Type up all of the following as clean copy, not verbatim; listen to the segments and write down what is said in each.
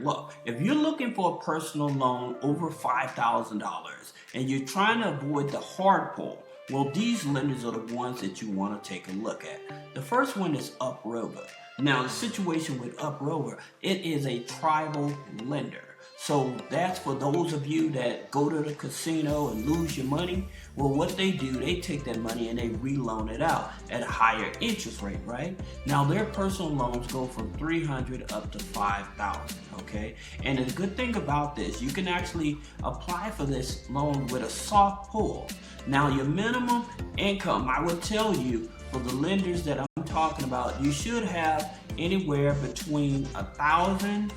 Look, if you're looking for a personal loan over $5,000 and you're trying to avoid the hard pull, well, these lenders are the ones that you want to take a look at. The first one is Uprover. Now, the situation with Uprover, it is a tribal lender. So that's for those of you that go to the casino and lose your money. Well, what they do, they take that money and they reloan it out at a higher interest rate, right? Now, their personal loans go from $300 up to $5,000, okay? And the good thing about this, you can actually apply for this loan with a soft pull. Now, your minimum income, I would tell you, for the lenders that I'm talking about, you should have anywhere between $1,000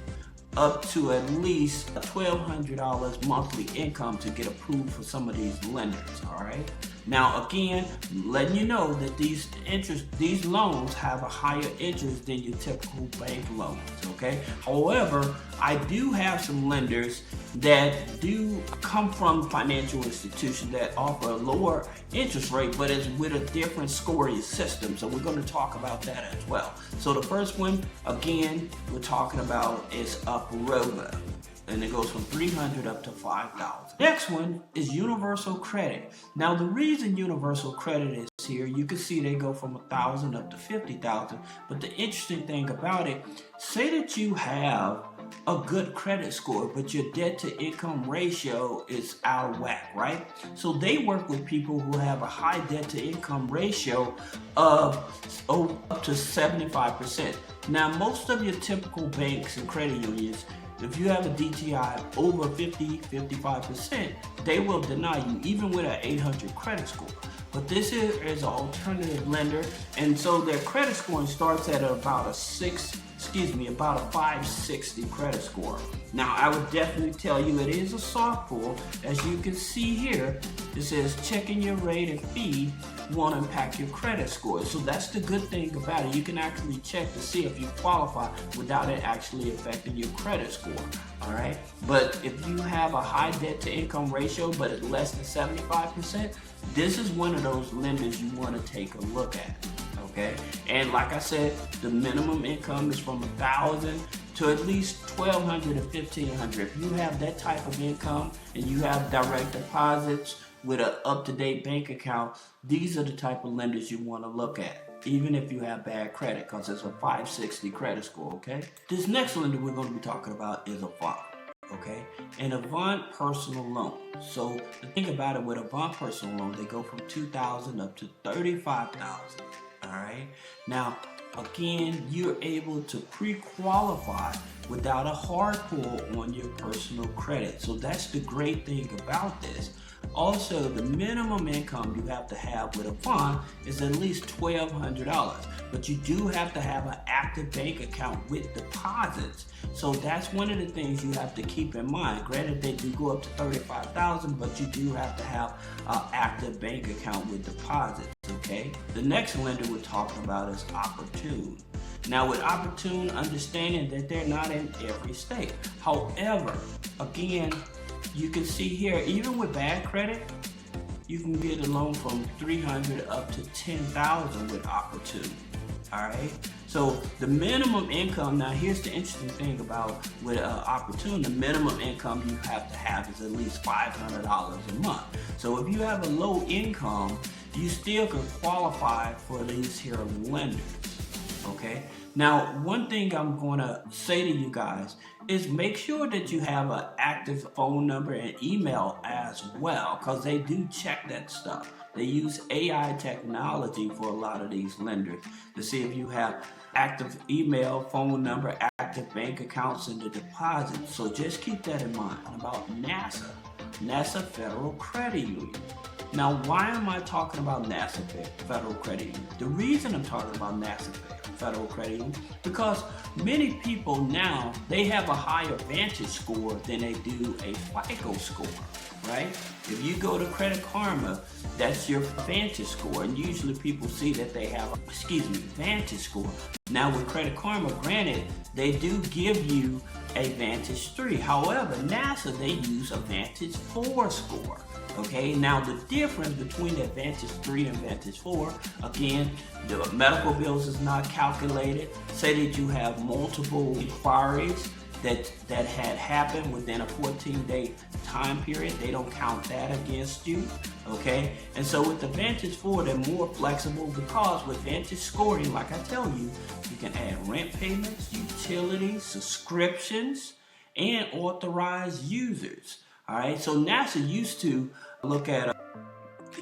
up to at least $1,200 monthly income to get approved for some of these lenders, all right? Now, again, letting you know that these loans have a higher interest than your typical bank loans, okay? However, I do have some lenders that do come from financial institutions that offer a lower interest rate, but it's with a different scoring system. So we're going to talk about that as well. So the first one, again, we're talking about is Uprover, and it goes from $300 up to $5,000. Next one is Universal Credit. Now, the reason Universal Credit is here, you can see they go from $1,000 up to $50,000. But the interesting thing about it, say that you have a good credit score, but your debt to income ratio is out of whack, right? So they work with people who have a high debt to income ratio of up to 75%. Now, most of your typical banks and credit unions, if you have a DTI over 55%, they will deny you even with an 800 credit score. But this is an alternative lender, and so their credit scoring starts at about a 560 credit score. Now, I would definitely tell you it is a soft pull. As you can see here, it says checking your rate and fee won't impact your credit score. So that's the good thing about it. You can actually check to see if you qualify without it actually affecting your credit score. All right. But if you have a high debt to income ratio, but it's less than 75%, this is one of those lenders you want to take a look at. Okay. And like I said, the minimum income is from $1,000 to at least $1,200 to $1,500. If you have that type of income and you have direct deposits with an up-to-date bank account, these are the type of lenders you want to look at, even if you have bad credit, because it's a 560 credit score, okay? This next lender we're going to be talking about is Avant, okay? And Avant personal loan. So the thing about it with Avant personal loan, they go from $2,000 up to $35,000, all right? Now, again, you're able to pre-qualify without a hard pull on your personal credit. So that's the great thing about this. Also, the minimum income you have to have with Avant is at least $1,200, but you do have to have an active bank account with deposits. So that's one of the things you have to keep in mind. Granted, they do go up to $35,000, but you do have to have an active bank account with deposits, okay? The next lender we're talking about is Oportun. Now, with Oportun, understanding that they're not in every state. However, again, you can see here, even with bad credit, you can get a loan from $300 up to $10,000 with Oportun. All right. So the minimum income. Now, here's the interesting thing about with Oportun. The minimum income you have to have is at least $500 a month. So if you have a low income, you still can qualify for these here lenders. Okay. Now, one thing I'm going to say to you guys is make sure that you have an active phone number and email as well, because they do check that stuff. They use AI technology for a lot of these lenders to see if you have active email, phone number, active bank accounts, and the deposits. So just keep that in mind. About NASA Federal Credit Union. Now, why am I talking about NASA Federal Credit Union? The reason I'm talking about NASA Federal Credit Union, because many people now, they have a higher Vantage score than they do a FICO score, right? If you go to Credit Karma, that's your Vantage score, and usually people see that they have, Vantage score. Now with Credit Karma, granted, they do give you a Vantage 3. However, NASA, they use a Vantage 4 score. Okay, now the difference between the Vantage 3 and Vantage 4, again, the medical bills is not calculated. Say that you have multiple inquiries that had happened within a 14-day time period, they don't count that against you, okay? And so with the Vantage 4, they're more flexible because with Vantage scoring, like I tell you, you can add rent payments, utilities, subscriptions, and authorized users, all right? So NASA used to look at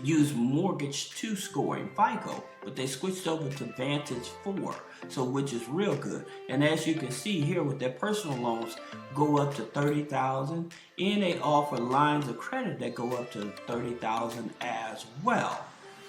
use mortgage 2 scoring FICO, but they switched over to Vantage 4, so which is real good. And as you can see here with their personal loans go up to $30,000, and they offer lines of credit that go up to $30,000 as well,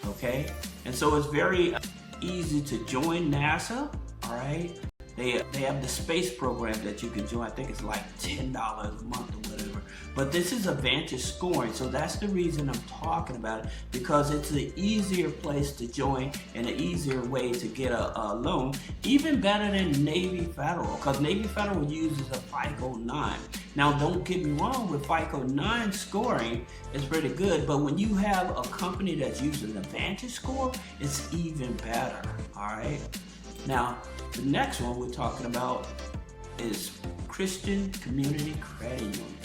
okay? And so it's very easy to join NASA, all right? They have the space program that you can join. I think it's like $10 a month or whatever. But this is a Vantage scoring, so that's the reason I'm talking about it, because it's an easier place to join and an easier way to get a loan, even better than Navy Federal, because Navy Federal uses a FICO 9. Now, don't get me wrong, with FICO 9 scoring, it's pretty good, but when you have a company that's using the Vantage score, it's even better, all right? Now, the next one we're talking about is Christian Community Credit Union.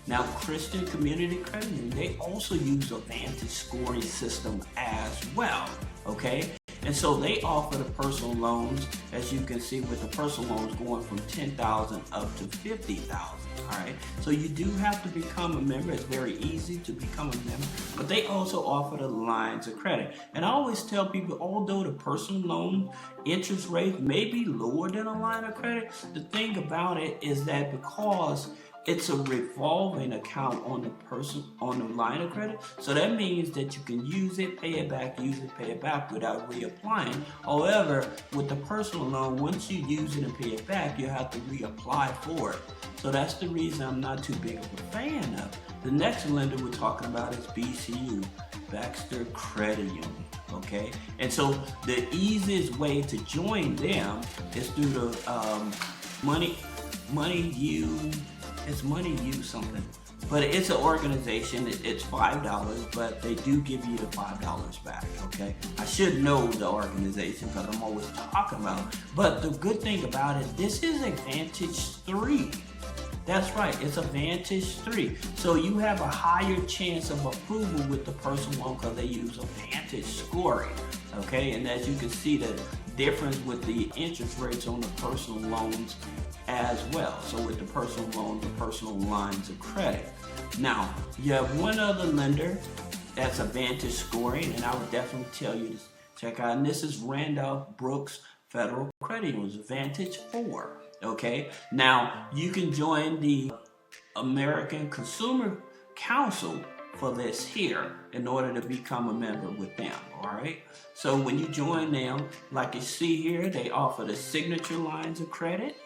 Now, Christian Community Credit Union, they also use a Vantage scoring system as well, okay? And so they offer the personal loans, as you can see with the personal loans going from $10,000 up to $50,000, all right? So you do have to become a member. It's very easy to become a member, but they also offer the lines of credit. And I always tell people, although the personal loan interest rate may be lower than a line of credit, the thing about it is that because it's a revolving account on the line of credit, so that means that you can use it, pay it back, use it, pay it back without reapplying. However, with the personal loan, once you use it and pay it back, you have to reapply for it. So that's the reason I'm not too big of a fan of. The next lender we're talking about is BCU, Baxter Credit Union, okay? And so the easiest way to join them is through the It's Money U something, but it's an organization. It's $5, but they do give you the $5 back, okay? I should know the organization because I'm always talking about it. But the good thing about it, this is a Vantage 3. That's right, it's a Vantage 3. So you have a higher chance of approval with the personal loan because they use a Vantage scoring, okay? And as you can see, the difference with the interest rates on the personal loans as well. So with the personal loans, the personal lines of credit. Now, you have one other lender that's a Vantage scoring, and I would definitely tell you to check out. And this is Randolph Brooks Federal Credit Union, Vantage 4. Okay, now you can join the American Consumer Council for this here in order to become a member with them, all right? So when you join them, like you see here, they offer the signature lines of credit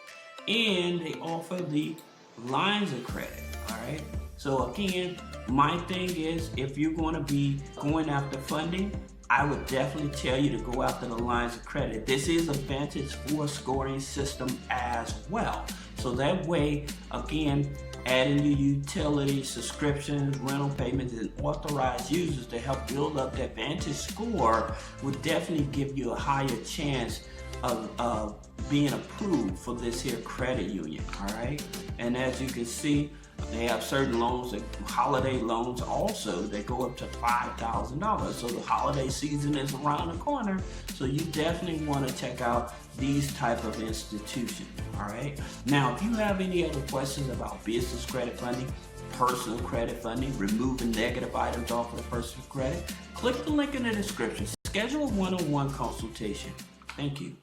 and they offer the lines of credit, all right? So again, my thing is, if you're going to be going after funding, I would definitely tell you to go after the lines of credit. This is a Vantage 4 scoring system as well. So that way, again, adding your utilities, subscriptions, rental payments, and authorized users to help build up that Vantage score would definitely give you a higher chance of being approved for this here credit union, all right? And as you can see, they have certain loans, like holiday loans also, that go up to $5,000. So the holiday season is around the corner, so you definitely want to check out these type of institutions, all right? Now, if you have any other questions about business credit funding, personal credit funding, removing negative items off of the personal credit, click the link in the description. Schedule a one-on-one consultation. Thank you.